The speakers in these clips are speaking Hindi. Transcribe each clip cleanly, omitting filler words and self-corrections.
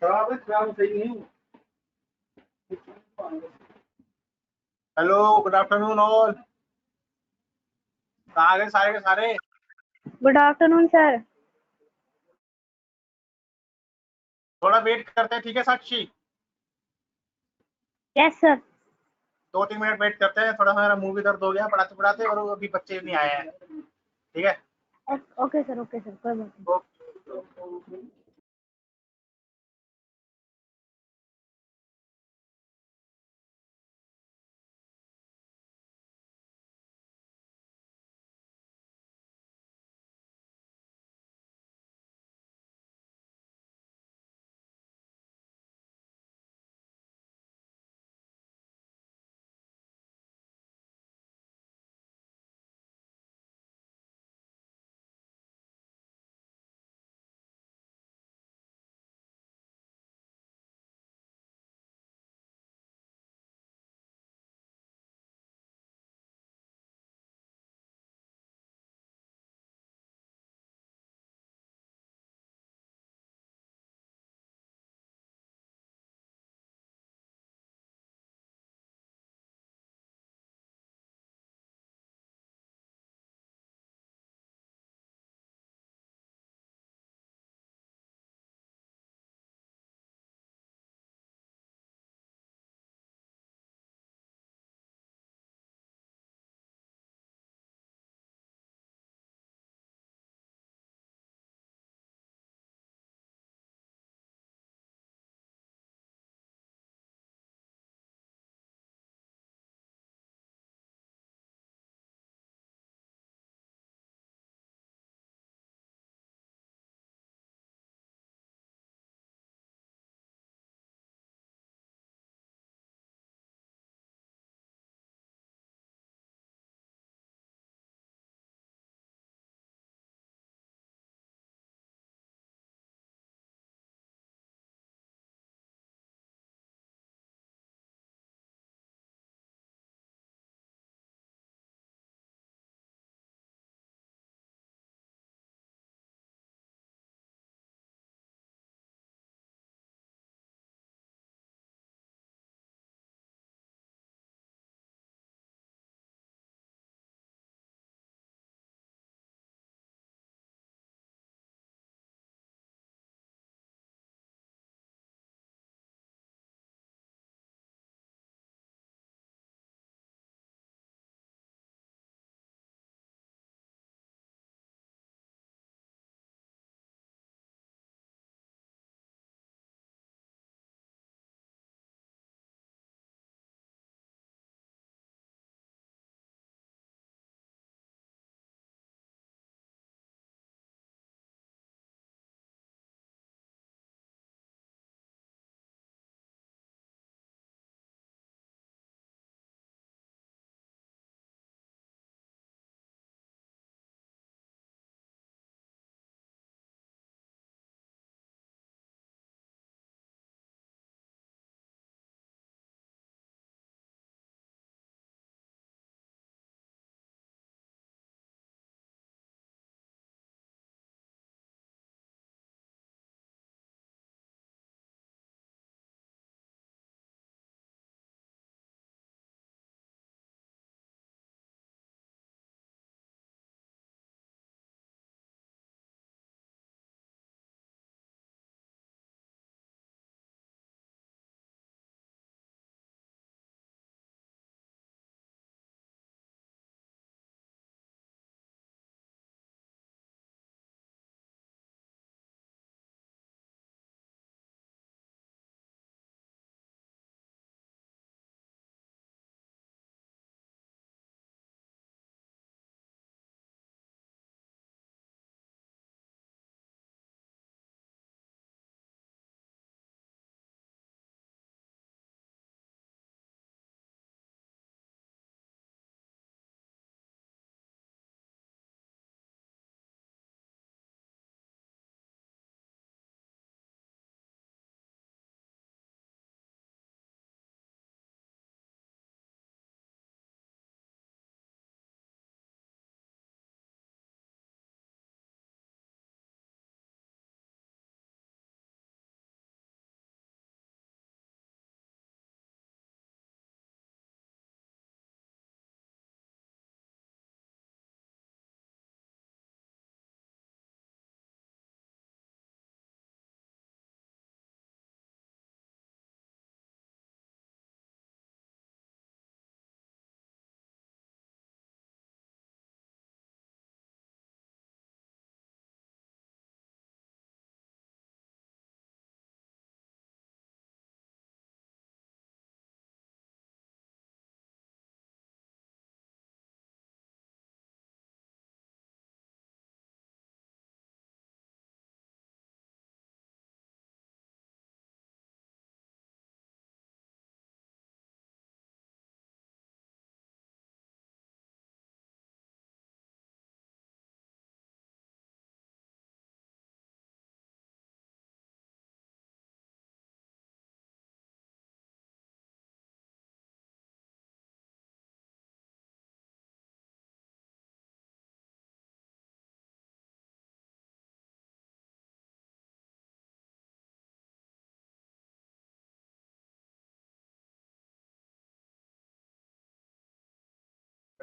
खराब है, खराब सही नहीं हूँ। Hello, good afternoon all. कहाँ गए सारे के सारे? Good afternoon sir. थोड़ा वेट करते हैं, ठीक है Sakshi? Yes sir. 2-3 minute wait करते हैं, थोड़ा सा मेरा मुंह भी दर्द हो गया पढ़ाते पढ़ाते, और वो अभी बच्चे नहीं आए हैं। ठीक है। ओके सर, कोई बात नहीं। ओके।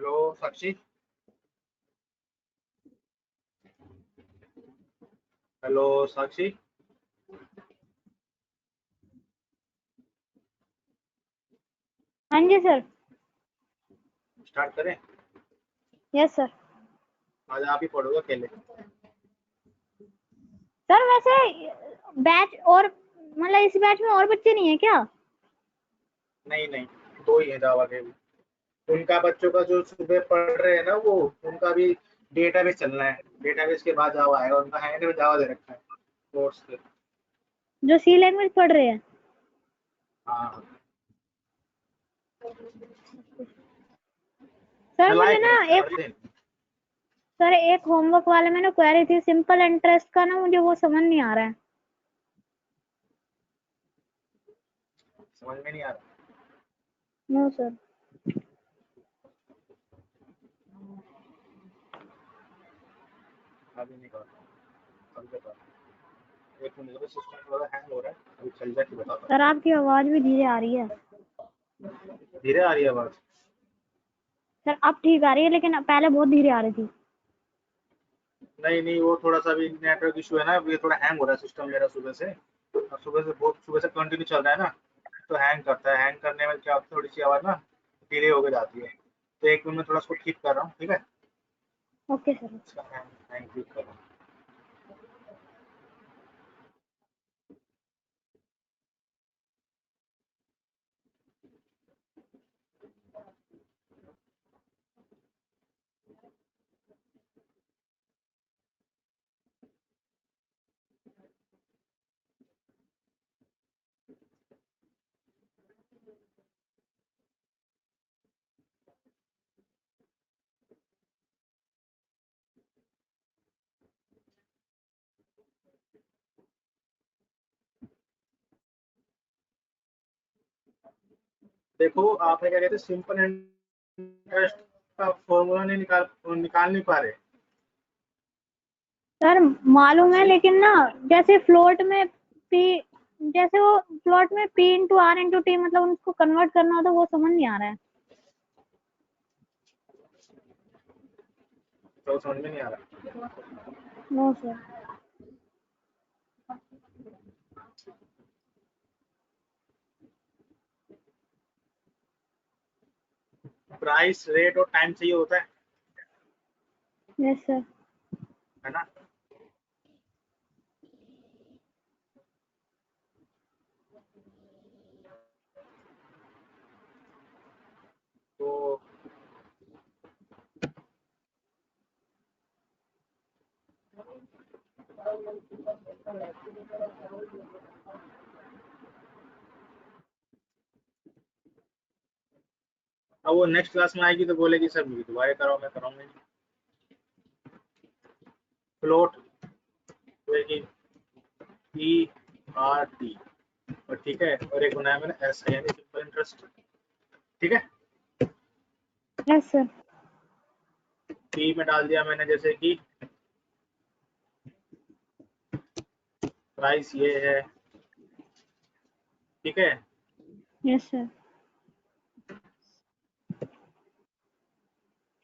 हेलो साक्षी। हेलो साक्षी। हाँ जी सर। स्टार्ट करें? Yes sir. आज आप ही पढ़ोगे अकेले? सर वैसे बैच और मतलब इस बैच में और बच्चे नहीं है क्या? नहीं नहीं, दो ही है जावा के भी। उनका बच्चों का जो सुबह पढ़ रहे हैं ना, वो उनका भी डेटाबेस चलना है। डेटाबेस के बाद जावा आएगा। उनका है नहीं, जावा दे रखा है कोर्स के। जो सी लैंग्वेज पढ़ रहे हैं। हाँ, सर मुझे नलायक ना है, एक पढ़ते नहीं। सर एक होमवर्क वाले मैंने क्वेरी थी सिंपल इंटरेस्ट का ना, मुझे वो समझ नहीं आ रहा है। समझ में नहीं आ रहा। No sir. अभी नहीं करता, अभी बता। एक मिनट, मेरा सिस्टम थोड़ा हैंग हो रहा है, अभी चल जाए कि बताता सर आपकी आवाज भी धीरे आ रही है। हूँ। धीरे आ रही है आवाज? सर अब ठीक आ रही है लेकिन पहले बहुत धीरे आ रही थी। नहीं नहीं, वो थोड़ा सा भी नेटवर्क इशू है ना, ये थोड़ा हैंग हो रहा है सिस्टम मेरा सुबह से। और सुबह से कंटिन्यू चल रहा है ना, तो हैंग करता है। हैंग करने में क्या, थोड़ी सी आवाज ना डिले होकर जाती है। तो एक मिनट में थोड़ा उसको ठीक कर रहा हूँ, ठीक है? Okay sir. इसका हैंग हैंग ठीक कर रहा हूँ। देखो, आप क्या कहते हैं, सिंपल इंटरेस्ट का फॉर्मूला नहीं निकाल नहीं पा रहे। सर मालूम है साक्षी, लेकिन ना जैसे फ्लोट में पी जैसे वो फ्लोट में P into R into T मतलब उनको कन्वर्ट करना होता वो समझ नहीं आ रहा है। तो समझ में नहीं आ रहा। No sir. प्राइस, रेट और टाइम चाहिए होता यस सर। है ना? तो अब वो नेक्स्ट क्लास में आएगी तो बोलेगी सर मुझे दोबारा कराओ, मैं कराऊंगा नहीं। फ्लोट होगी ई आर टी, और ठीक है, और एक बनाया मैंने एस यानी सिंपल इंटरेस्ट। ठीक है, यस सर। पी में डाल दिया मैंने, जैसे कि प्राइस ये है। ठीक है, यस सर।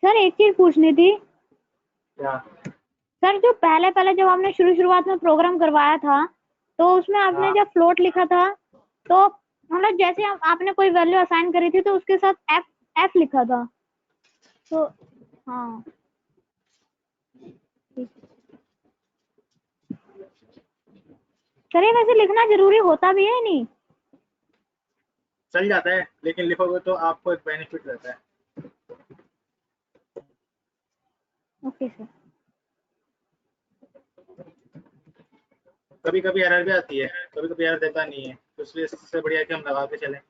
सर एक चीज पूछनी थी। क्या? सर जो पहले पहले जब आपने शुरुआत में प्रोग्राम करवाया था तो उसमें आपने हाँ, जब फ्लोट लिखा था तो मतलब जैसे आपने कोई वैल्यू असाइन करी थी तो उसके साथ एफ एफ लिखा था। तो हाँ ठीक है। सर ये वैसे लिखना जरूरी होता भी है नहीं? चल जाता है, लेकिन लिखोगे तो आपको एक बेनिफिट रहता है। Okay sir. कभी कभी एरर भी आती है, कभी कभी एरर देता नहीं है, तो इसलिए इससे बढ़िया है कि हम लगा के चलें।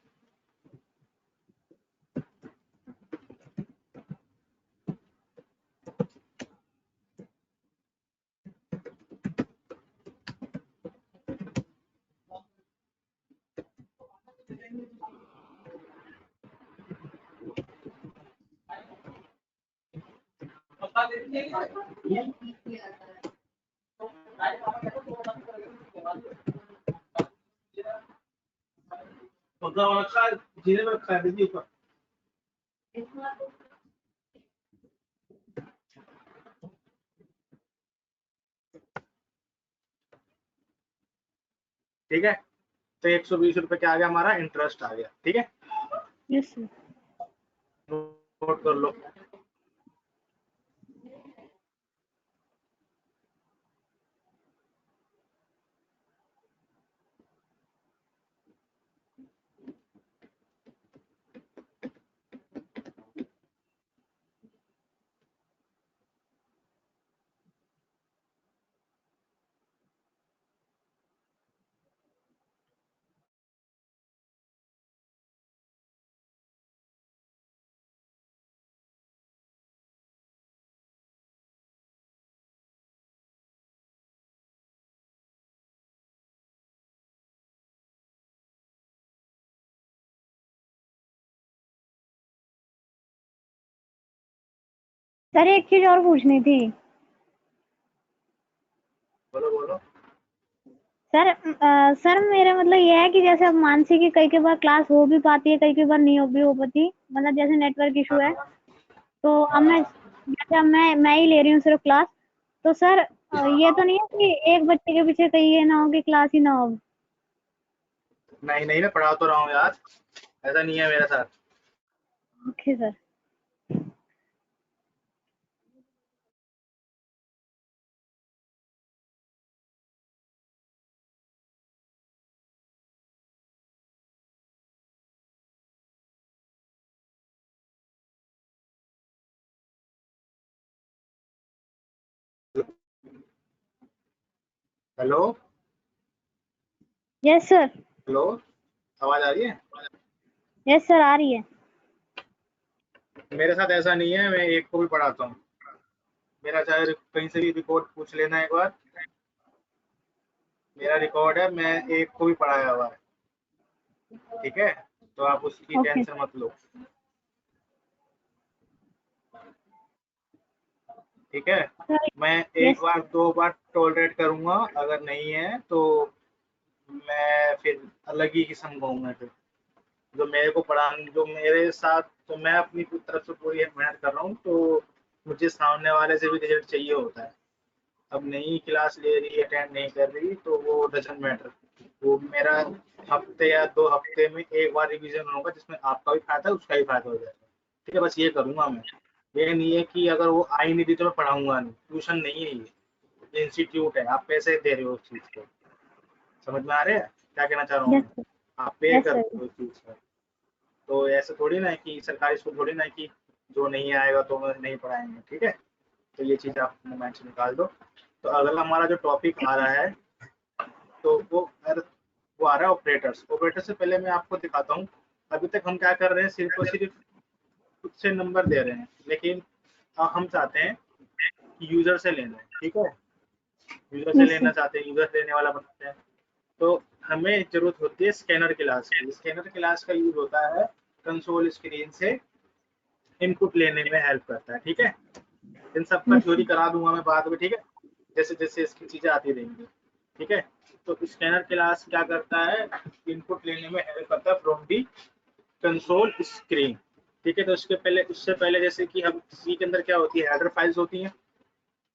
जीने में रखा है, दीदी ऊपर। ठीक है। तो 120 रुपये क्या आ गया हमारा, इंटरेस्ट आ गया। ठीक है, यस सर। नोट कर लो। सर एक चीज और पूछनी थी। बोलो बोलो। सर सर मेरा मतलब ये है कि जैसे अब मानसी की कई बार क्लास हो भी पाती है, कई बार नहीं हो भी हो पाती, मतलब जैसे नेटवर्क इशू हाँ है। हाँ तो अब हाँ मैं जैसे अब मैं ही ले रही हूँ सिर्फ क्लास। तो सर ये तो नहीं है कि एक बच्चे के पीछे कहीं ये ना हो कि क्लास ही ना हो। नहीं नहीं, मैं पढ़ा तो रहा हूँ यार, ऐसा नहीं है मेरे साथ। Okay sir. Hello yes sir. Hello, आवाज आ रही है? यस सर आ रही है। मेरे साथ ऐसा नहीं है, मैं एक को भी पढ़ाता हूँ। मेरा चाहे कहीं से भी रिकॉर्ड पूछ लेना एक बार, मेरा रिकॉर्ड है, मैं एक को भी पढ़ाया हुआ है। ठीक है, तो आप उसकी ओके टेंशन सर। मत लो। ठीक है, सर मैं एक यस। बार दो बार टॉलरेट करूंगा, अगर नहीं है तो मैं फिर अलग ही किस्म का हूँ। मैं फिर जो मेरे को पढ़ाने, जो मेरे साथ, तो मैं अपनी तरफ से पूरी मेहनत कर रहा हूँ, तो मुझे सामने वाले से भी रिजल्ट चाहिए होता है। अब नई क्लास ले रही है, अटेंड नहीं कर रही, तो वो डजंट मैटर। वो मेरा हफ्ते या 2 हफ्ते में एक बार रिवीजन होगा, जिसमें आपका भी फायदा है, उसका भी फायदा हो जाएगा। ठीक है, बस ये करूंगा मैं। ये नहीं है कि अगर वो आई नहीं दी तो मैं पढ़ाऊंगा नहीं। ट्यूशन नहीं है ये इंस्टीट्यूट है, आप पैसे दे रहे हो उस चीज को। समझ में आ रहा है क्या कहना चाह रहा हूँ यस मैं? सर। आप पे यस करते सर। हो उस चीज का। तो ऐसे थोड़ी ना है कि सरकारी स्कूल थोड़ी ना है कि जो नहीं आएगा तो मैं नहीं पढ़ाएंगे। ठीक है, तो ये चीज आप माइंड से निकाल दो। तो अगला हमारा जो टॉपिक आ रहा है, तो वो आ रहा है ऑपरेटर्स। ऑपरेटर से पहले मैं आपको दिखाता हूँ। अभी तक हम क्या कर रहे हैं, सिर्फ और सिर्फ खुद से नंबर दे रहे हैं, लेकिन हम चाहते हैं कि यूजर से लेना है। ठीक है, यूजर से यस लेना सर। चाहते हैं, यूजर लेने वाला बनाते हैं। तो हमें जरूरत होती है स्कैनर क्लास की। स्कैनर क्लास का यूज होता है कंसोल स्क्रीन से इनपुट लेने में हेल्प करता है। ठीक है, इन सब का यस थ्योरी सर। करा दूंगा मैं बाद में। ठीक है, जैसे जैसे इसकी चीजें आती रहेंगी। ठीक है, तो स्कैनर क्लास क्या करता है, इनपुट लेने में हेल्प करता है फ्रॉम दी कंसोल स्क्रीन। ठीक है, तो उससे पहले जैसे कि हम सी के अंदर क्या होती है, हेडर फाइल्स होती हैं।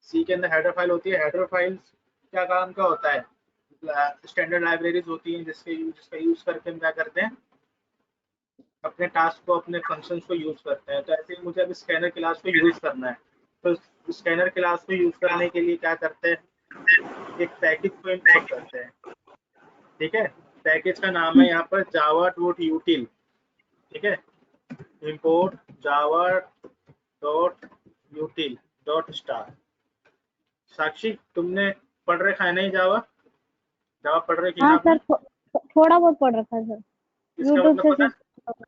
सी के अंदर हेडर फाइल होती है। हेडर फाइल्स क्या काम का होता है, स्टैंडर्ड लाइब्रेरीज होती हैं, जिसका यूज करके हम क्या करते हैं, अपने टास्क को, अपने फंक्शंस को यूज करते हैं। तो ऐसे ही मुझे अब स्कैनर क्लास को यूज करना है। तो स्कैनर क्लास को यूज करने के लिए क्या करते हैं, एक पैकेज को इम्पोर्ट करते हैं। ठीक है, पैकेज का नाम है यहाँ पर जावा डॉट यूटिल। ठीक है, import Java dot util dot star. Sakshi, तुमने पढ़ रखा है नहीं जावा? जावा पढ़ रखी है ना हाँ आपने? सर थोड़ा बहुत पढ़ रखा है सर। इसका यूट्यूब मतलब से पता है? सीख।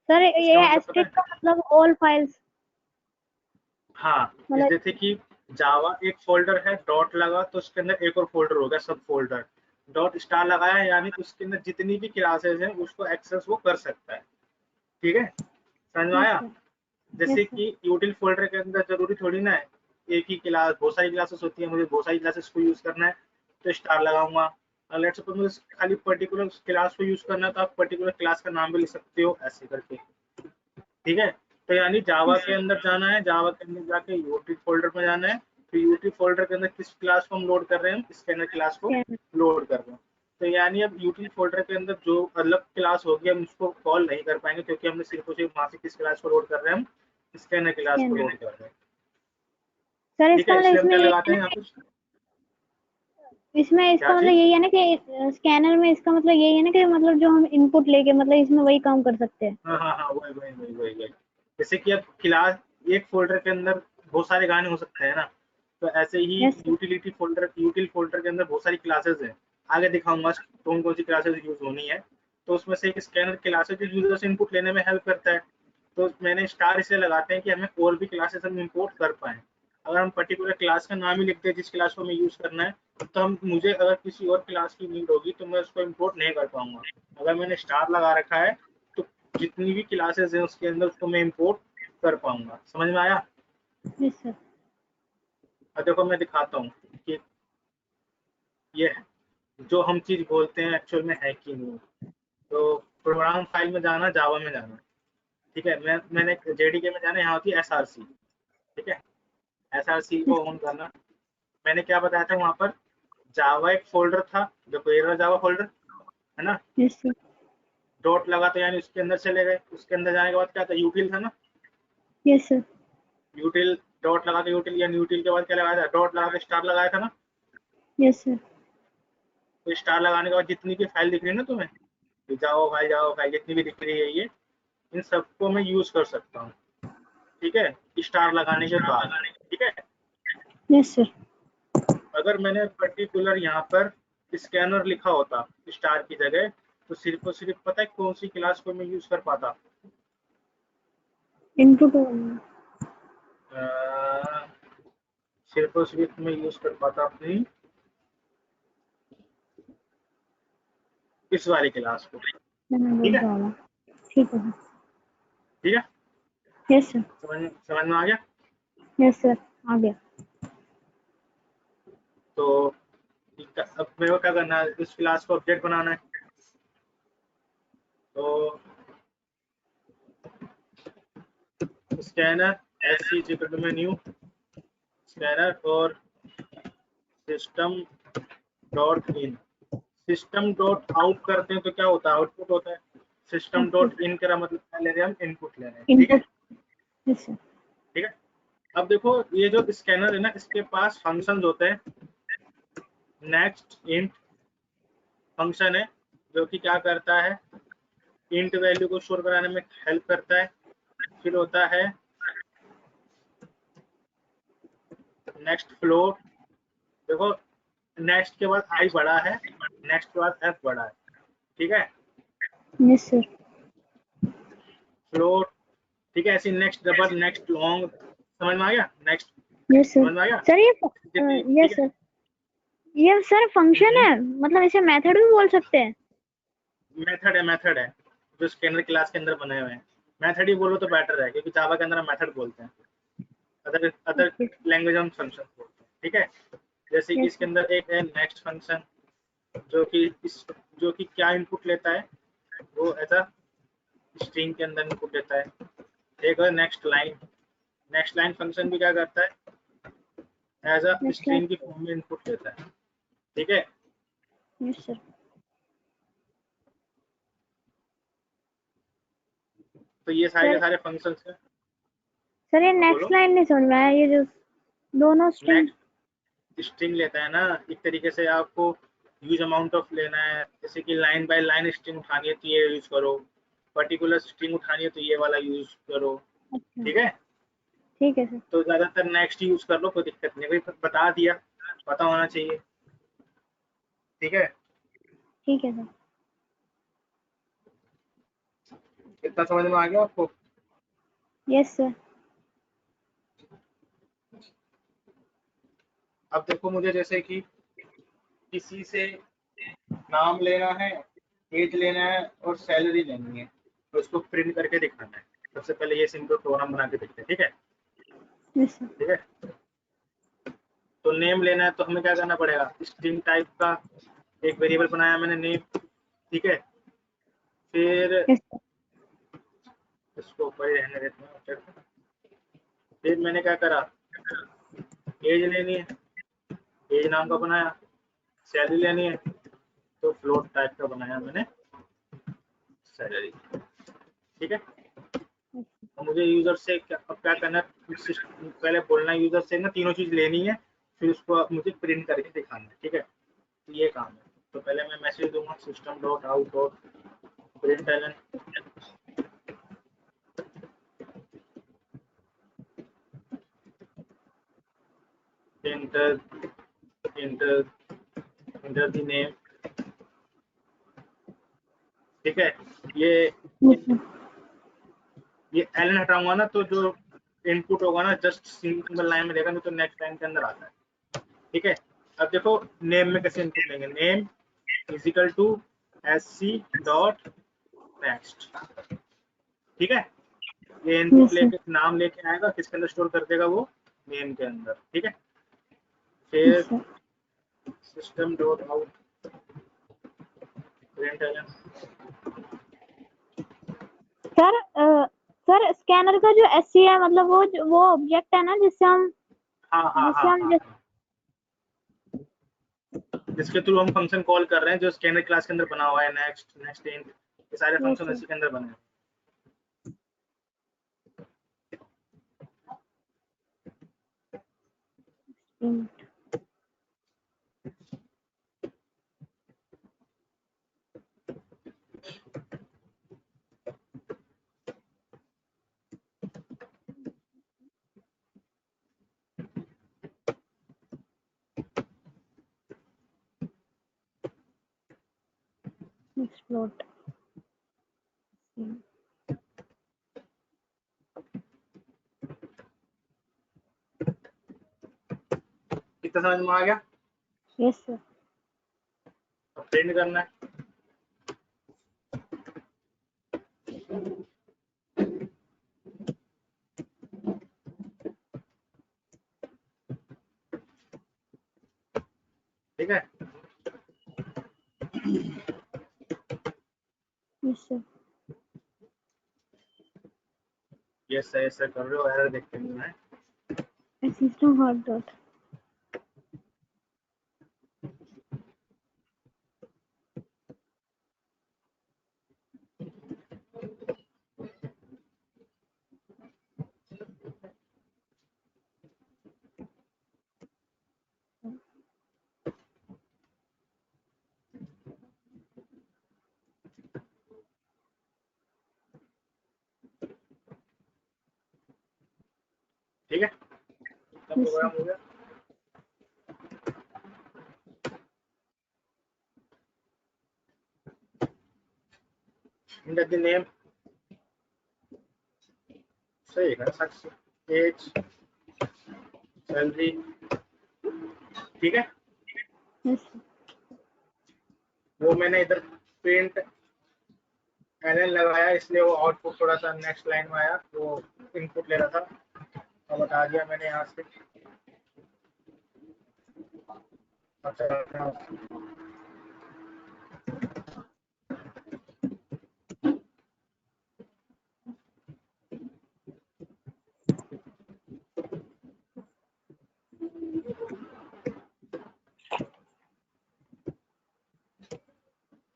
सर इसका ये मतलब पता एस्ट्रिक है? का मतलब ऑल फाइल्स। हाँ, मतलब जैसे कि जावा एक फोल्डर है, डॉट लगा तो उसके अंदर एक और फोल्डर होगा, सब फोल्डर। डॉट स्टार लगाया यानी उसके अंदर जितनी भी क्लासेस हैं उसको एक्सेस वो कर सकता है। ठीक है, समझ में यस आया? सर। यस जैसे सर। कि यूटिल फोल्डर के अंदर जरूरी थोड़ी ना है एक ही क्लास, बहुत सारी क्लासेस होती है, मुझे बहुत सारी क्लासेस को यूज करना है तो स्टार लगाऊंगा। लेट्स सपोज मुझे खाली पर्टिकुलर क्लास को यूज करना है, तो आप पर्टिकुलर क्लास का नाम भी लिख सकते हो ऐसे करके। ठीक है, तो यानी जावा यस के सर। अंदर जाना है, जावा के अंदर जाके यूटिल फोल्डर में जाना है। तो यूटिल फोल्डर के अंदर किस क्लास को हम लोड कर रहे हैं, स्कैनर क्लास को स्कैनर। लोड कर रहे हैं। तो यानी अब यूटिल फोल्डर के अंदर जो अलग क्लास होगी हम उसको कॉल नहीं कर पाएंगे, क्योंकि हमने सिर्फ और सिर्फ वहाँ से किस क्लास को लोड कर रहे हैं, हम स्कैनर क्लास को लोड कर रहे हैं। सर ठीक इसका है, मतलब इसलिए हम इसमें क्या ये लगाते हैं यहाँ पे, इसमें इसका क्या मतलब चीज, यही है ना कि स्कैनर में इसका मतलब यही है ना कि मतलब जो हम इनपुट लेके मतलब इसमें वही काम कर सकते हैं। हाँ हाँ हाँ, वही वही वही वही वही। जैसे कि अब क्लास एक फोल्डर के अंदर बहुत सारे गाने हो सकते हैं ना, तो ऐसे ही यस सर। यूटिल फोल्डर के अंदर बहुत सारी क्लासेस हैं। आगे दिखाऊंगा कौन कौन सी क्लासेस यूज होनी है। तो उसमें से एक स्कैनर क्लास है जो यूजर से इनपुट लेने में हेल्प करता है। तो मैंने स्टार इसलिए लगाते हैं कि हमें और भी क्लासेस हम इंपोर्ट कर पाएँ। अगर हम पर्टिकुलर क्लास का नाम ही लिखते हैं जिस क्लास को हमें यूज करना है, तो हम मुझे अगर किसी और क्लास की नीड होगी तो मैं उसको इंपोर्ट नहीं कर पाऊंगा। अगर मैंने स्टार लगा रखा है तो जितनी भी क्लासेस हैं उसके अंदर उसको मैं इंपोर्ट कर पाऊंगा। समझ में आया? Yes sir. अब देखो मैं दिखाता हूँ कि ये जो हम चीज बोलते हैं एक्चुअल में है कि नहीं। तो प्रोग्राम फाइल में जाना, जावा में जाना, ठीक है। मैंने जेडीके में जाना, यहाँ होती है एसआरसी, ठीक है। एसआरसी को ऑन करना। मैंने क्या बताया था वहाँ पर, जावा एक फोल्डर था जो पेरा जावा फोल्डर है ना, यस सर। डॉट लगा तो यानी उसके अंदर चले गए। उसके अंदर जाने के बाद क्या था, यूटिल था ना, यस सर। यूटिल, डॉट लगा के यूटिल, या यूटिल के बाद क्या लगाया था, डॉट लगा के स्टार लगाया था ना। Yes sir. तो स्टार लगाने के बाद जितनी भी फाइल दिख रही है ना तुम्हें, जाओ फाइल जितनी भी दिख रही है ये, इन सबको मैं यूज कर सकता हूँ, ठीक है, स्टार लगाने के बाद। ठीक है, यस सर। अगर मैंने पर्टिकुलर यहाँ पर स्कैनर लिखा होता स्टार की जगह, तो सिर्फ और सिर्फ पता है कौन सी क्लास को मैं यूज कर पाता, इनपुट। सिर्फ और सिर्फ मैं यूज कर पाता अपनी इस वाली क्लास को। ठीक है, ठीक है। ठीक है, यस सर। समझ में आ गया। Yes sir. आ गया। तो अब मेरे को क्या करना है, इस क्लास को ऑब्जेक्ट बनाना है। तो स्कैनर एस सी इक्वल में न्यू स्कैनर और system dot in, system dot out करते हैं तो क्या होता है, आउटपुट होता है। सिस्टम डॉट इन का मतलब क्या ले रहे हैं, हम इनपुट ले रहे हैं। ठीक है, इनपुट। Yes sir. ठीक है। अब देखो ये जो स्कैनर है ना, इसके पास फंक्शंस होते हैं। नेक्स्ट इंट फंक्शन है जो कि क्या करता है, इंट वैल्यू को स्टोर कराने में हेल्प करता है। फिर होता है नेक्स्ट फ्लोट। देखो नेक्स्ट के बाद आई बड़ा है, नेक्स्ट के बाद एफ बड़ा है, ठीक है। Yes sir. फ्लोट, ठीक है, ऐसी नेक्स्ट डबल, नेक्स्ट लॉन्ग, समझ में आ गया, नेक्स्ट, यस सर। समझ में आ गया सर ये जितनी, ठीक यस है। सर, ये सर फंक्शन है, मतलब इसे मेथड भी बोल सकते हैं। मेथड है जो स्कैनर क्लास के अंदर बने हुए हैं। मेथड ही बोलो तो बेटर है, क्योंकि जावा के अंदर हम मेथड बोलते हैं, अदर ओके। लैंग्वेज हम फंक्शन बोलते हैं, ठीक है। जैसे कि यस इसके सर। अंदर एक है नेक्स्ट फंक्शन, जो कि क्या इनपुट लेता है, वो ऐसा स्ट्रिंग के अंदर इनपुट लेता है। एक है नेक्स्ट लाइन फंक्शन भी क्या करता है, एज अ नेक्स्ट स्ट्रिंग की लाइन। फॉर्म में इनपुट लेता है, ठीक है। Yes sir. तो ये सारे के सर सारे फंक्शंस हैं। सर ये हाँ नेक्स्ट बोलो। लाइन नहीं समझ में आया, ये जो दोनों स्ट्रिंग। नेक्स्ट स्ट्रिंग लेता है ना, एक तरीके से आपको ह्यूज अमाउंट ऑफ लेना है, जैसे कि लाइन बाय लाइन स्ट्रिंग उठानी है तो ये यूज करो, पर्टिकुलर स्ट्रिंग उठानी है तो ये वाला यूज करो, अच्छा। ठीक है। ठीक है सर। तो ज्यादातर नेक्स्ट यूज कर लो, कोई दिक्कत नहीं, कोई बता दिया, पता होना चाहिए, ठीक है। ठीक है सर। इतना समझ में आ गया आपको। Yes sir. अब देखो मुझे जैसे कि किसी से नाम लेना है, एज लेना है और सैलरी लेनी है, तो उसको प्रिंट करके दिखाना है। सबसे पहले ये सिंपल प्रोग्राम बना के देखते हैं, ठीक है, यस सर। ठीक है। तो नेम लेना है तो हमें क्या करना पड़ेगा, स्ट्रिंग टाइप का एक वेरिएबल बनाया मैंने नेम, ठीक है। फिर यस सर। इसको ऊपर ही रहने देते हैं। फिर मैंने क्या करा, एज लेनी है, एज नाम का बनाया, सैलरी लेनी है, तो फ्लोट टाइप का बनाया मैंने सैलरी। ठीक है, तो मुझे यूजर से अब क्या करना है, पहले बोलना है यूजर से ना तीनों चीज लेनी है, फिर उसको मुझे प्रिंट करके दिखाना है। ठीक है, ये काम है। तो पहले मैं मैसेज दूंगा system dot out dot print enter enter enter the name। ठीक है, ये एलन हटाऊंगा ना तो जो इनपुट होगा ना जस्ट सिंगल लाइन में देगा, नहीं तो नेक्स्ट लाइन के अंदर आता है। ठीक है, अब देखो नेम में कैसे इनपुट लेंगे, name is equal to sc dot next. ठीक है, ये इनपुट लेके नाम लेके आएगा, किसके अंदर स्टोर कर देगा वो नेम के अंदर। ठीक है, फिर system dot out print sir sir scanner का जो एससी है मतलब वो ऑब्जेक्ट है ना जिससे हम जिसके थ्रू हम फंक्शन कॉल कर रहे हैं, जो स्कैनर क्लास के अंदर बना हुआ है, नेक्स्ट नेक्स्ट इंट, ये सारे फंक्शन इसी के अंदर बने हैं। एक्सप्लोट कितना समझ में आ गया? Yes sir. अब प्रिंट करना है। ठीक है, यस सर। यस ऐसा कर रहे हो, एरर देखते नहीं है। सिस्टम हॉट डॉट ठीक है, सब प्रोग्राम हो गया। इंटर द नेम सही है, सक्सेस एज सैलरी। ठीक है, यस वो मैंने इधर प्रिंट एलन लगाया, इसलिए वो आउटपुट थोड़ा सा नेक्स्ट लाइन में आया, वो इनपुट ले रहा था, अब हटा दिया मैंने यहाँ से। अच्छा,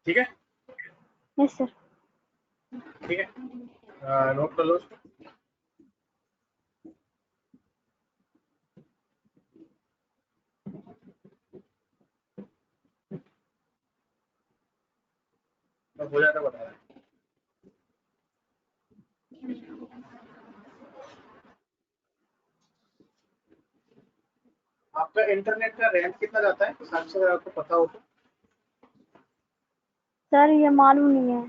ठीक है, यस सर। ठीक है, नोट कर लो उसको। हो जाता बता रहा है। आपका इंटरनेट का रेंट कितना जाता है, साक्षी अगर आपको पता हो तो? सर ये मालूम नहीं है,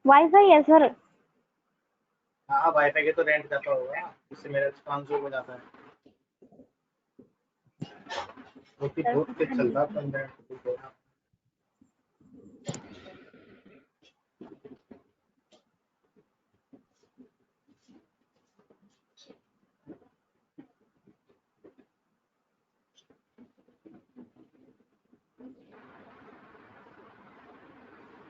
वाईफाई है सर। हाँ, वाईफाई के तो रेंट जाता होगा, इससे मेरा 500 हो जाता है, क्योंकि बहुत तेज चल रहा है नेट।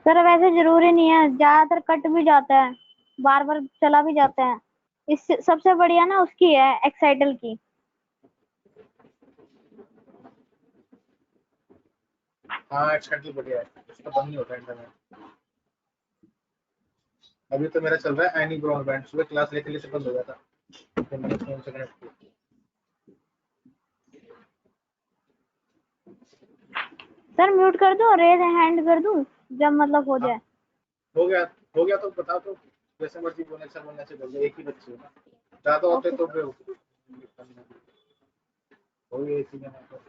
सर वैसे जरूरी नहीं है, ज्यादातर कट भी जाता है, बार बार चला भी जाता है। इस सबसे बढ़िया ना उसकी है एक्साइटल की। हाँ एक्सटेंडल बढ़िया है, उसका बंद नहीं होता इंटरनेट। अभी तो मेरा चल रहा है एनी ब्रॉडबैंड, सुबह क्लास लेते लेते बंद हो गया था, तो मैंने फोन से कनेक्ट किया। सर म्यूट कर दूं, रेज हैंड कर दूं जब मतलब हो हाँ जाए? हो गया, हो गया तो बता दो, जैसे मर्जी बोलने से बोल दो, एक ही बच्चे हो ना, ज्यादा होते ओके तो सर। फिर हो गया इसी में तो।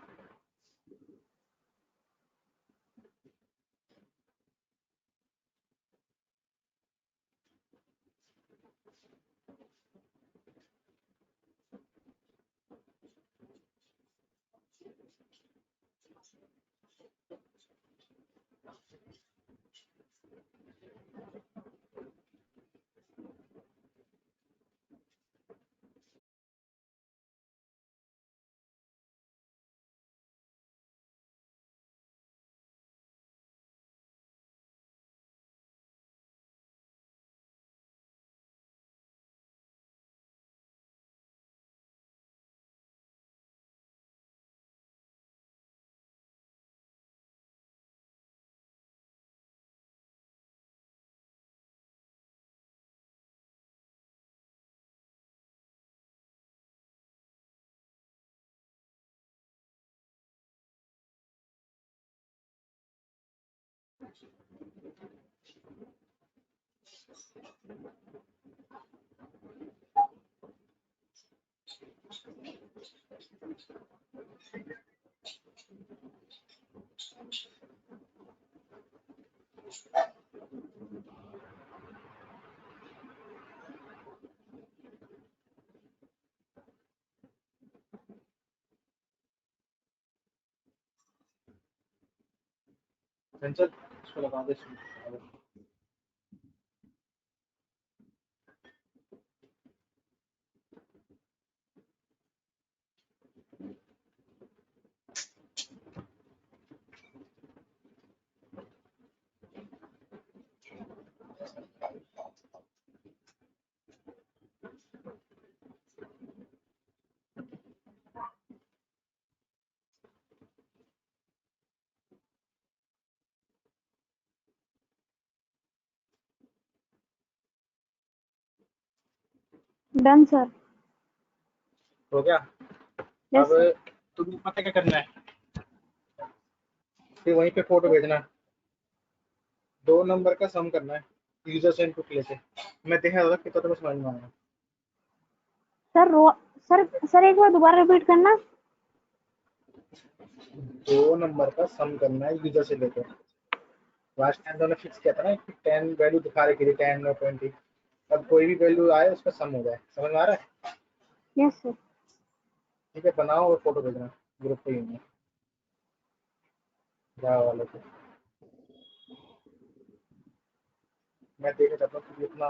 चंचल इसको लगा दे। Done sir. हो गया। यस अब सर। तुम्हें पता क्या करना है, फिर वहीं पे फोटो भेजना, 2 नंबर का सम करना है यूजर से इनपुट लेके। मैं देखा था कितना तुम्हें समझ में आया। सर सर एक बार दोबारा रिपीट करना। 2 नंबर का सम करना है यूजर से लेकर। लास्ट टाइम तो फिक्स किया था ना कि 10 वैल्यू दिखा रही थी, 10 और 20। अब कोई भी वैल्यू आए उसका सम हो जाए, समझ में आ रहा है? Yes sir. ठीक है, बनाओ और फोटो भेजना ग्रुप पे ही जावा वाले को। मैं देखना चाहता हूँ कि कितना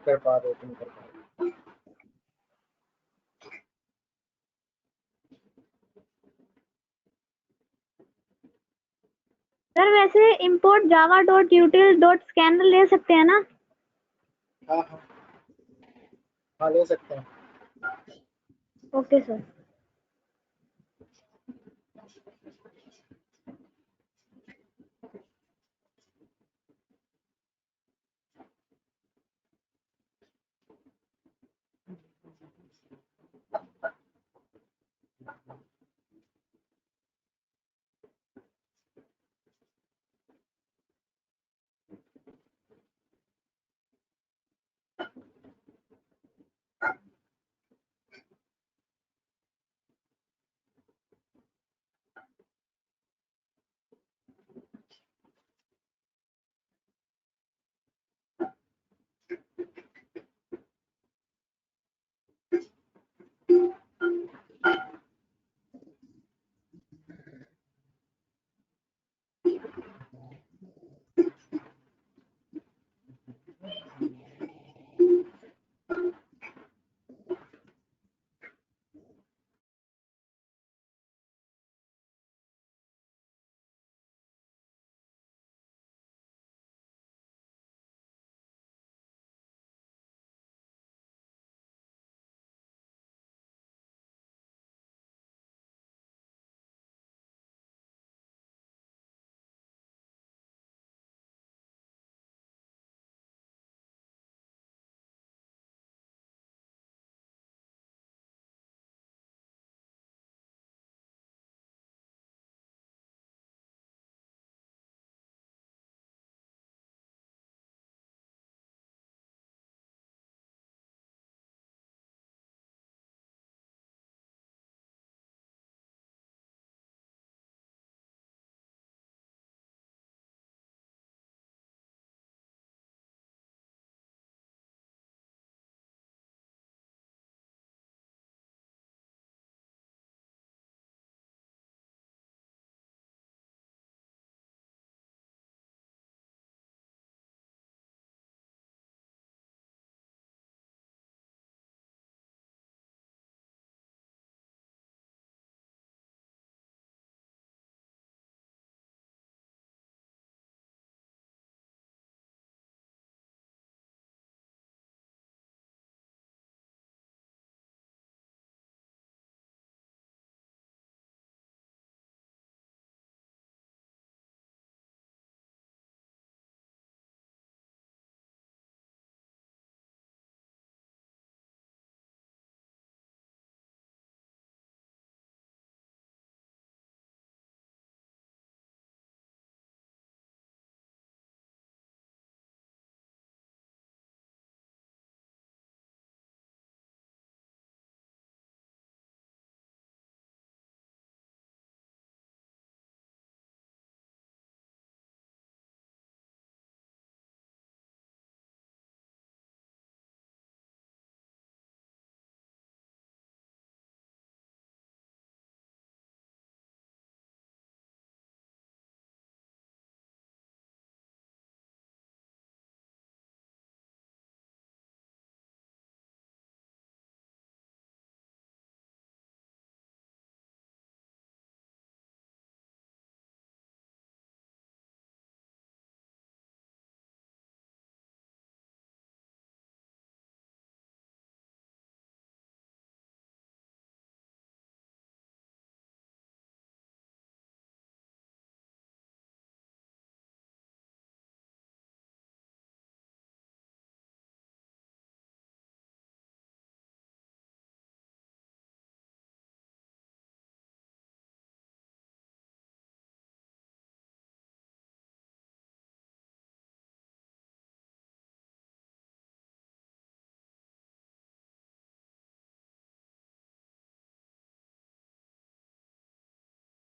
कर पा रहे हो तुम, कर पा रहे हो। सर वैसे import java dot util dot scanner ले सकते हैं ना? हाँ हाँ हाँ, ले सकते हैं। Okay sir.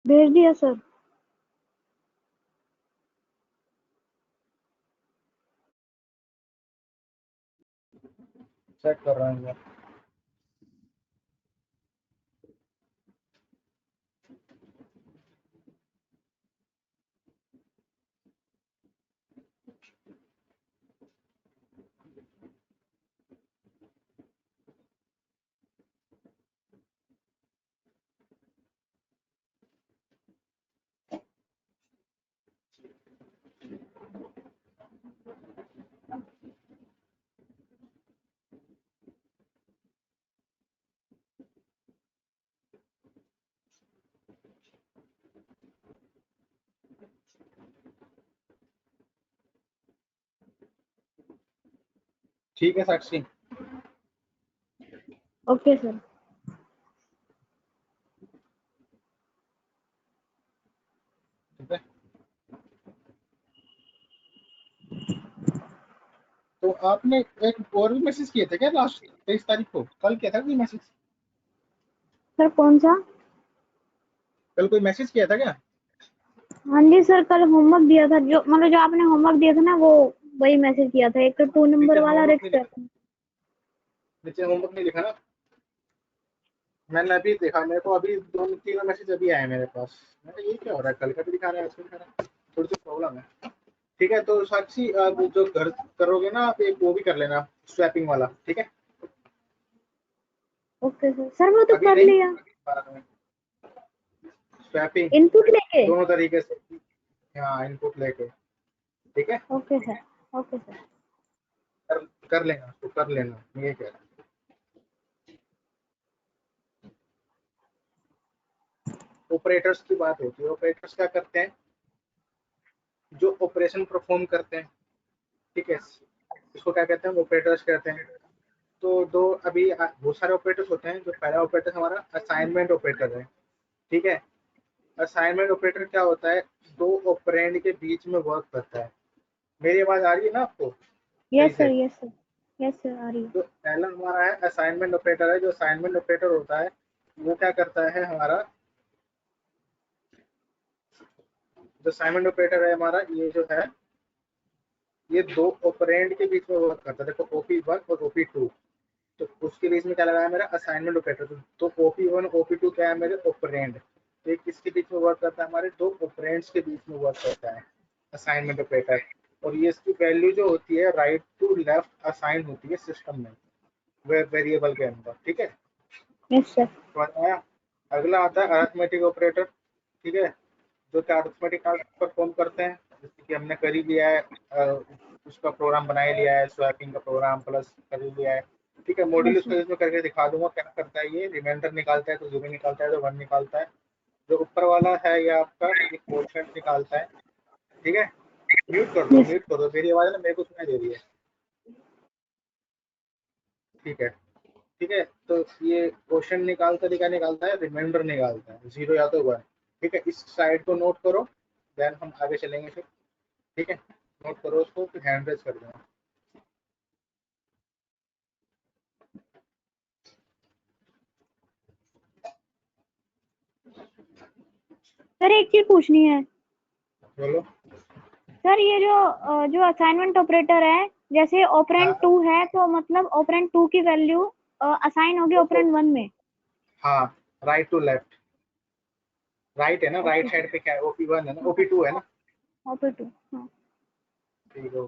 भेज दिया सर। चेक कर रहा हूँ मैं। ठीक है साक्षी। Okay sir. ठीक है, तो आपने एक और भी मैसेज किए थे क्या लास्ट 23 तारीख को? कल किया था कोई मैसेज? सर कौन सा? कल कोई मैसेज किया था क्या? हाँ जी सर, कल होमवर्क दिया था, जो मतलब जो आपने होमवर्क दिया था ना, वो वही मैसेज किया था। एक तो 2 नंबर नीचे वाला होमवर्क नहीं रिक्स लिखा? रहता है। नीचे होमवर्क नहीं लिखा ना? मैंने अभी देखा, मेरे को अभी 2-3 मैसेज अभी आए मेरे पास। मैंने ये क्या हो रहा है, कल का भी दिखा रहा है, आज का दिखा रहा है, थोड़ी सी प्रॉब्लम है। ठीक है, तो साक्षी आप जो घर करोगे ना, आप एक वो भी कर लेना, स्वैपिंग वाला, ठीक है? Okay sir. सर वो तो अभी कर नहीं, लिया, स्वैपिंग इनपुट लेके। दोनों तरीके से। हाँ, इनपुट लेके। ठीक है, ओके सर। Okay sir. कर, कर लेना तो कर लेना, ये कह रहा हूँ। ऑपरेटर्स की बात होती है, ऑपरेटर्स क्या करते हैं, जो ऑपरेशन परफॉर्म करते हैं, ठीक है, इसको क्या कहते हैं, ऑपरेटर्स कहते हैं। तो दो अभी बहुत सारे ऑपरेटर्स होते हैं। जो पहला ऑपरेटर हमारा असाइनमेंट ऑपरेटर है, ठीक है। असाइनमेंट ऑपरेटर क्या होता है, दो ऑपरेंड के बीच में वर्क करता है। मेरी आवाज आ रही है ना आपको सही यस सर, से? Yes sir. यस सर, आ रही है। जो पहला हमारा है असाइनमेंट ऑपरेटर है। जो असाइनमेंट ऑपरेटर होता है, वो क्या करता है हमारा, जो असाइनमेंट ऑपरेटर है हमारा, ये जो है, ये दो ऑपरेंड के बीच में वर्क करता है। देखो, OP1 और OP2, तो उसके बीच में क्या लगा है मेरा, असाइनमेंट ऑपरेटर। तो OP1 OP2 क्या है, मेरे ऑपरेंड। तो एक किसके बीच में वर्क करता है, हमारे दो ऑपरेंड्स के बीच में वर्क करता है असाइनमेंट ऑपरेटर। और ये इसकी वैल्यू जो होती है, राइट टू लेफ्ट असाइन होती है सिस्टम में, वेरिएबल के अंदर, ठीक है। Yes sir. समझ में आया? अगला आता है अरिथमेटिक ऑपरेटर, ठीक है, जो कि अरिथमेटिक टास्क परफॉर्म करते हैं, जैसे कि हमने कर ही लिया है, उसका प्रोग्राम बना ही लिया है, स्वैपिंग का प्रोग्राम प्लस कर ही लिया है, ठीक है। मॉड्यूल यस उसका सर। इसमें करके दिखा दूंगा क्या करता है। ये रिमाइंडर निकालता है तो 0 निकालता है, तो 1 निकालता है। जो ऊपर वाला है ये आपका ये कोशेंट निकालता है, ठीक है। म्यूट कर दो, यस। म्यूट कर दो, मेरी आवाज ना मेरे को सुनाई दे रही है, ठीक है। ठीक है, तो ये क्वेश्चन निकालता है, क्या निकालता है, रिमाइंडर निकालता है, 0 या तो 1, ठीक है। इस साइड को नोट करो, देन हम आगे चलेंगे फिर, ठीक है। नोट करो उसको, फिर हैंड रेज कर देना। सर एक चीज पूछनी है। बोलो। सर ये जो असाइनमेंट ऑपरेटर है, जैसे ऑपरेंड हाँ, 2 है, तो मतलब ऑपरेंड 2 की वैल्यू असाइन होगी तो ऑपरेंड 1 में। हाँ, राइट टू लेफ्ट, राइट है ना, ओके राइट सर। साइड पे क्या है, OP1 है ना, हाँ, OP2 है ना, ऑपरेंड 2। हाँ। ठीक है।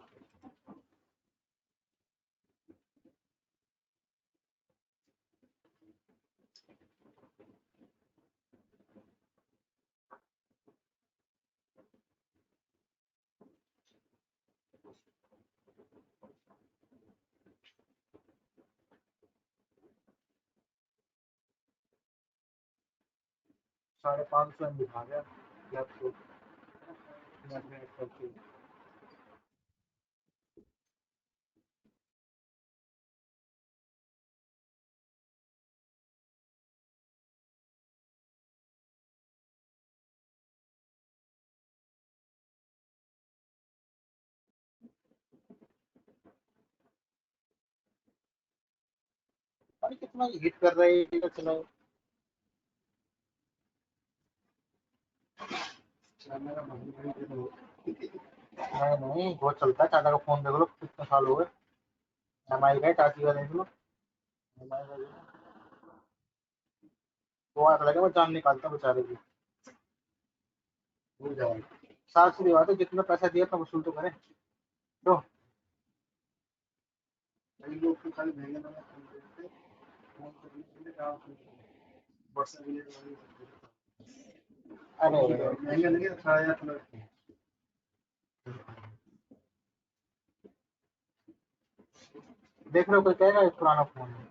550 में दिखा गया लेफ्ट को। अरे कितना हिट कर रहा है ये, चलाओ। नहीं बहुत चलता है, चाचा का फोन देख लो कितने साल हो गए। एमआई का है, चाची का देख लो। एमआई का वो आता लगे, वो जान निकालता बेचारे की। भूल जाएगा। साफ सीधी बात है, जितना पैसा दिया था वसूल तो करें। तो अरे देख रहे हो, कोई कहेगा ये पुराना फोन है।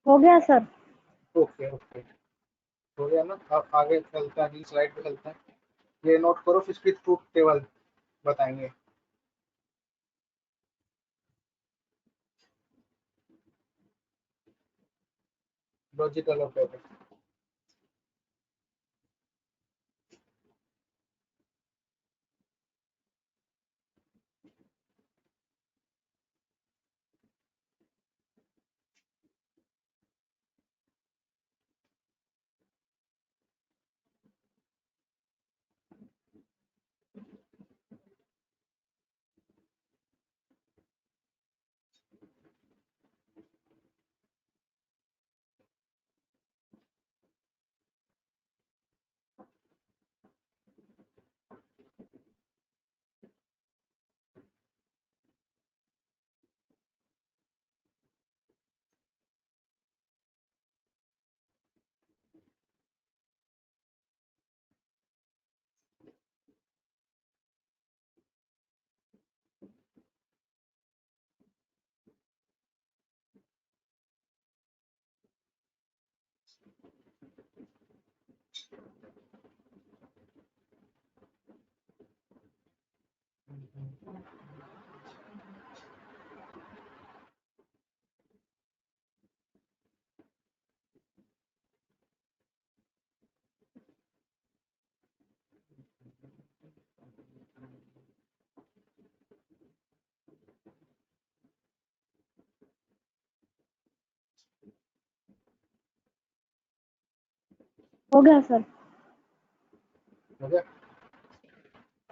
हो गया सर। ओके ओके, हो गया ना। अब आगे चलते हैं, अगली स्लाइड पे चलते हैं। ये नोट करो, फिर इसकी ट्रूथ टेबल बताएंगे। Logical operator. हो गया सर। हो गया।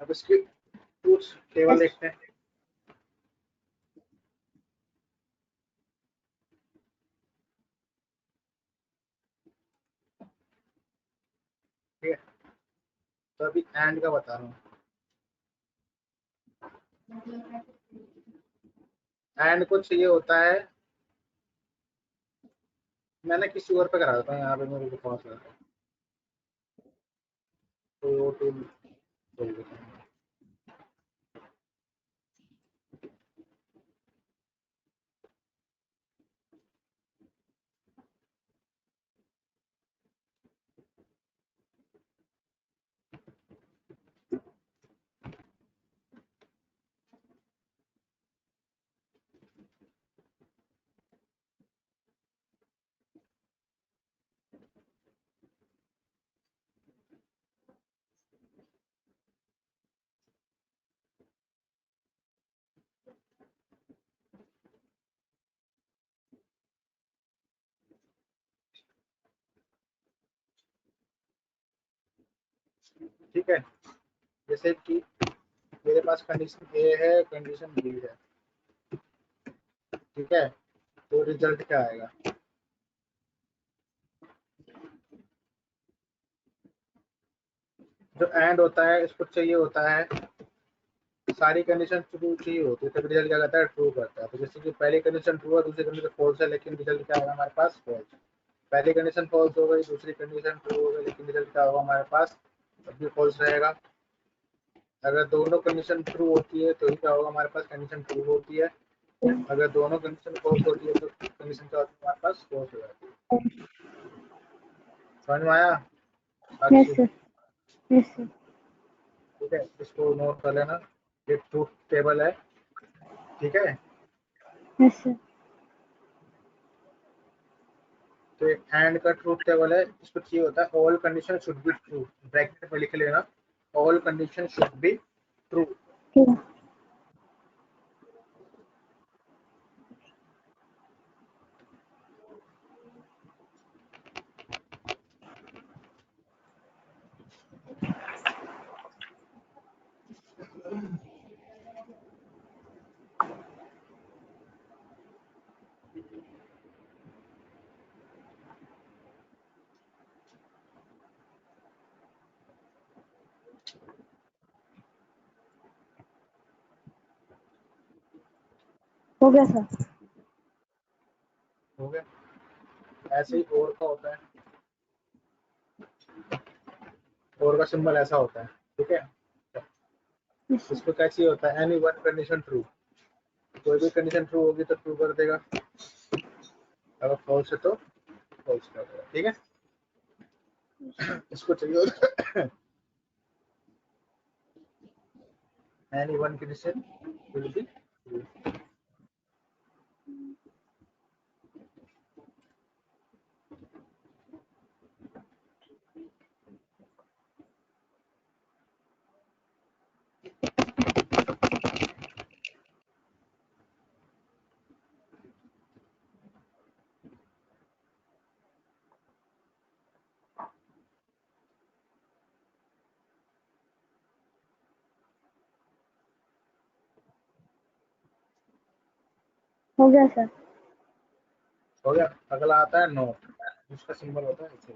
अब इसकी ट्रूथ टेबल यस। देखते हैं। ठीक है, तो अभी एंड का बता रहा हूँ। एंड कुछ ये होता है, मैंने किसी और पे करा था यहाँ पे, मेरे को पास है तो वो टूल खोल देता हूँ। ठीक है, जैसे कि मेरे पास कंडीशन ए है, कंडीशन बी है, ठीक है, तो रिजल्ट क्या आएगा? जो एंड होता है इसको चाहिए होता है सारी कंडीशन ट्रू चाहिए होती है, तब रिजल्ट क्या करता है? ट्रू करता है। तो जैसे कि पहली कंडीशन ट्रू है, दूसरी कंडीशन फॉल्स है, लेकिन रिजल्ट क्या आएगा हमारे पास? फॉल्स। पहली कंडीशन फॉल्स हो गई, दूसरी कंडीशन ट्रू हो गई, लेकिन रिजल्ट क्या होगा हमारे पास? तब भी फॉल्स रहेगा। अगर दोनों कंडीशन ट्रू होती है तो ही क्या होगा हमारे पास? कंडीशन ट्रू होती है। अगर दोनों कंडीशन फॉल्स होती है तो कंडीशन क्या होती है हमारे पास? फॉल्स हो जाती है। समझ में आया? यस साक्षी, सर, यस सर, ठीक है, इसको नोट कर लेना, ये ट्रूथ टेबल है, ठीक है। Yes sir. तो एंड का ट्रूथ टेबल है, इसको चाहिए होता है all condition should be true, bracket में लिख लेना, all condition should be true. ठीक है, हो गया सर। हो गया? ऐसे ही और का होता है, और का सिंबल ऐसा होता है, ठीक है। Yes sir. इसको क्या चाहिए होता है? एनी वन कंडीशन ट्रू, कोई भी कंडीशन ट्रू होगी तो ट्रू कर देगा, अगर फॉल्स है तो फॉल्स कर देगा, ठीक है। इसको चाहिए होता है any one condition will be true. हो गया सर। हो गया? अगला आता है नोट, उसका सिंबल होता है ऐसे,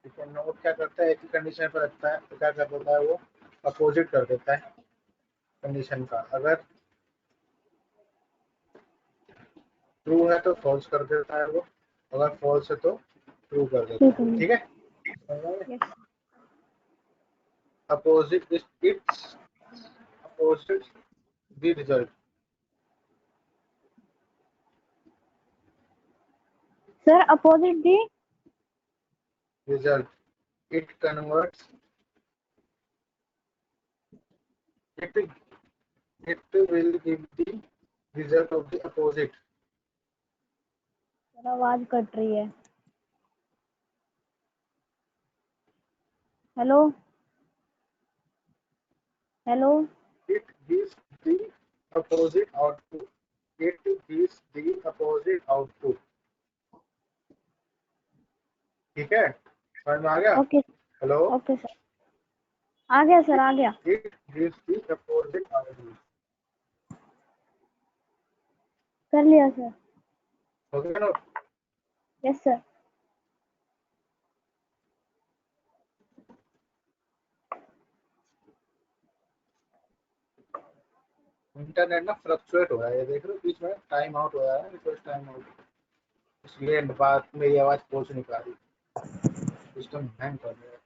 ठीक है। नोट क्या करता है? एक ही कंडीशन पर रखता है, तो क्या कर देता है वो? अपोजिट कर देता है कंडीशन का। अगर ट्रू है तो फॉल्स कर देता है वो, अगर फॉल्स है तो ट्रू कर देता ठीक है, है। ठीक है। Yes opposite it's opposite the result, sir, opposite the. Result it converts it it will give the result of the opposite. Sir, आवाज कट रही है। Hello, hello. It gives the opposite output. It gives the opposite output. ठीक है, समझ में आ गया? Okay, hello, okay sir. आ गया सर, आ गया। it gives the opposite output. कर लिया सर। हो गया ना? Yes sir. इंटरनेट ना फ्लक्चुएट हो रहा है, ये देख रहे हो, बीच में टाइम आउट हो रहा है, रिक्वेस्ट टाइम आउट, इसलिए बात मेरी आवाज पहुंच नहीं पा रही, सिस्टम हैंग कर रहा है।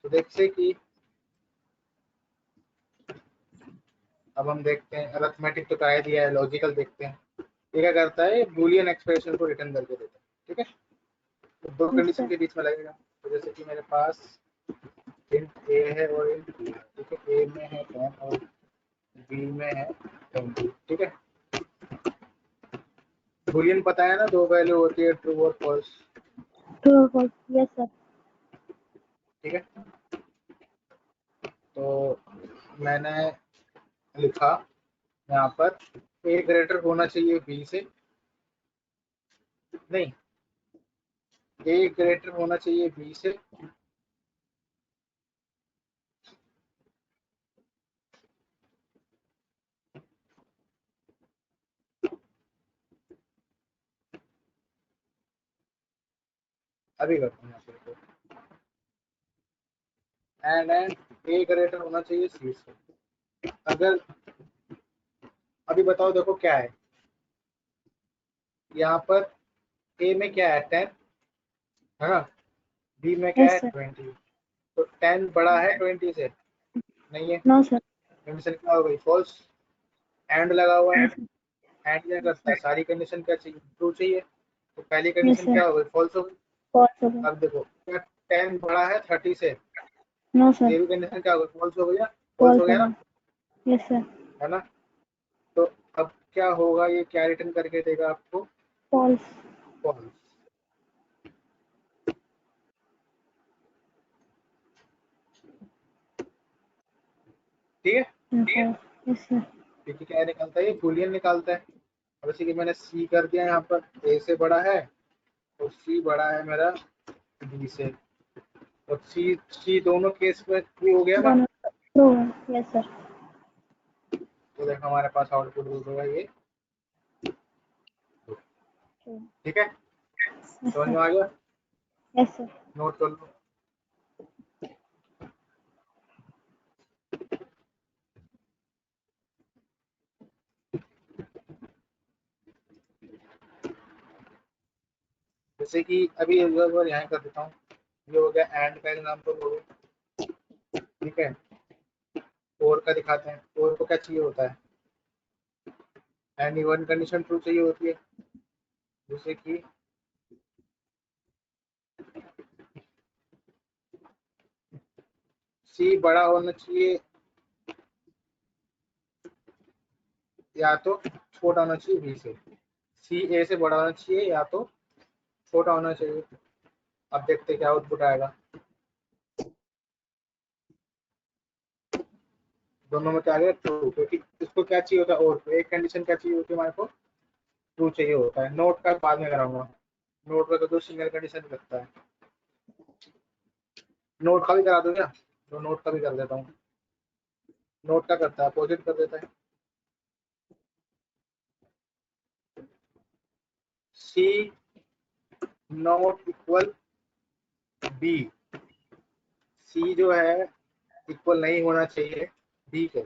तो देखते कि अब हम देखते हैं, अरिथमेटिक तो करा दिया है, लॉजिकल देखते हैं। ये क्या करता है? बूलियन एक्सप्रेशन को रिटर्न करके देता है, ठीक है। तो दो यस कंडीशन सर। के बीच में लगेगा, तो जैसे कि मेरे पास इंट ए है और इंट बी है, ठीक है। ए में है 10 और बी में है 20, ठीक है। बूलियन पता है ना, दो वैल्यू होती है, ट्रू और फॉल्स, ट्रू। Yes sir. ठीक है। तो मैंने लिखा यहाँ पर ए ग्रेटर होना चाहिए बी से, नहीं, ए ग्रेटर होना चाहिए बी से। अभी करते हैं यहाँ पे, एंड ए ग्रेटर होना चाहिए सी से। अगर अभी बताओ, देखो क्या है यहाँ पर, ए में क्या है 10 है ना, बी में क्या यस है सर। 20। तो 10 बड़ा है 20 से, नहीं है, नो सर। कंडीशन क्या हो गई, फॉल्स। एंड लगा हुआ है, यस एंड क्या करता है, सारी कंडीशन क्या चाहिए, ट्रू चाहिए। तो पहली यस कंडीशन सर। क्या हो गई, फॉल्स हो गई। फॉल्स हो गया। अब देखो, क्या 10 बड़ा है 30 से, नो सर। ये भी कंडीशन क्या हो गई, फॉल्स हो गई ना, फॉल्स हो फॉल्स हो गया ना, गया। Yes sir. है ना। तो अब क्या होगा, ये क्या रिटर्न करके देगा आपको, फॉल्स। फॉल्स। ठीक है, फॉल्स। Yes sir. क्योंकि क्या निकलता है, ये बूलियन निकालता है। अब जैसे कि मैंने सी कर दिया यहाँ पर, ए से बड़ा है और सी बड़ा है मेरा बी से, और सी सी दोनों केस में ट्रू हो गया ना। दोनों ट्रू है। Yes sir. तो देखो हमारे पास आउटपुट होगा ये। ठीक है, यस समझ सर। में आ गया, यस सर। नोट कर लो। जैसे कि अभी एक बार यहाँ कर देता हूँ, ये हो गया एंड का एग्जाम्पल हो गया। ठीक है, और का दिखाते हैं, और को क्या चाहिए होता है, एंड वन कंडीशन ट्रू चाहिए होती है। जैसे कि सी बड़ा होना चाहिए या तो छोटा होना चाहिए बी से, सी ए से बड़ा होना चाहिए या तो छोटा होना चाहिए। अब देखते हैं क्या आउटपुट आएगा, दोनों में क्या आ गया, ट्रू। क्योंकि इसको क्या चाहिए होता है, और को एक कंडीशन क्या चाहिए होती है हमारे को, ट्रू चाहिए होता है। नोट का बाद में कराऊंगा, नोट का तो सिंगल कंडीशन लगता है। नोट का भी करा दो क्या, तो नोट का भी कर देता हूँ। नोट का करता है, अपोजिट कर देता है। सी नॉट इक्वल बी, सी जो है इक्वल नहीं होना चाहिए बी के।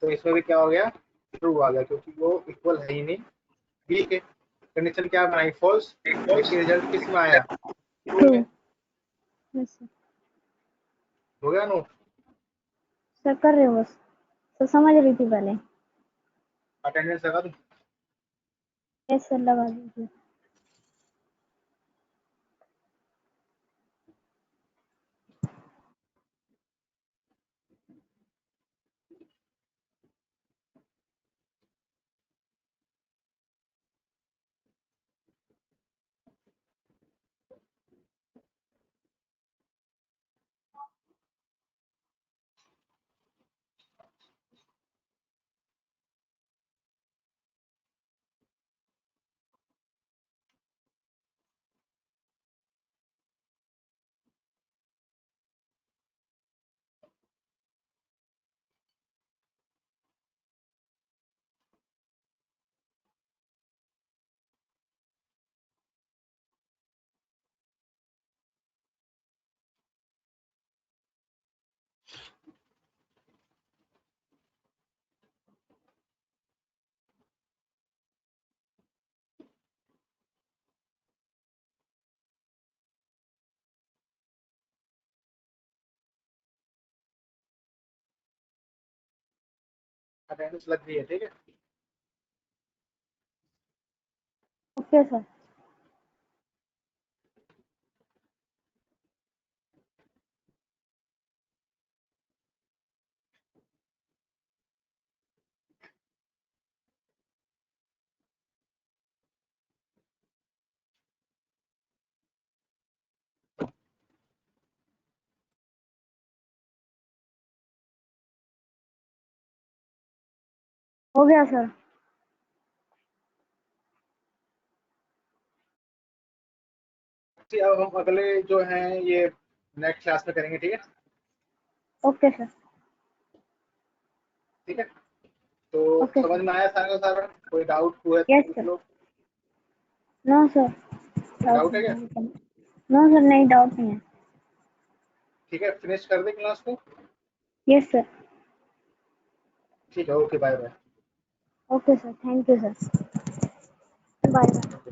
तो इसमें भी क्या हो गया, ट्रू आ गया, क्योंकि वो इक्वल है ही नहीं बी के। कंडीशन क्या बनाई, फॉल्स, लेकिन रिजल्ट किस में आया, ट्रू ट्रू। में। Yes sir. हो गया नोट, सर कर रहे हो बस, तो समझ रही थी पहले। अटेंडेंस लगा दूं। यस सर लगा दीजिए। अटेंडेंस लग गई है, ठीक है। Okay sir. हो गया सर। ठीक, अब हम अगले जो हैं ये नेक्स्ट क्लास में करेंगे, ठीक है। Okay sir. ठीक है, तो ओके समझ सर। में आया सारा का सारा? कोई डाउट हुआ तो यस पूछ सर। लो। नो सर, डाउट डाउट है क्या? नहीं है। नो सर, नहीं डाउट नहीं है। ठीक है, फिनिश कर दे क्लास को। Yes sir. ठीक है, okay, bye bye. Okay sir, thank you sir. Bye bye.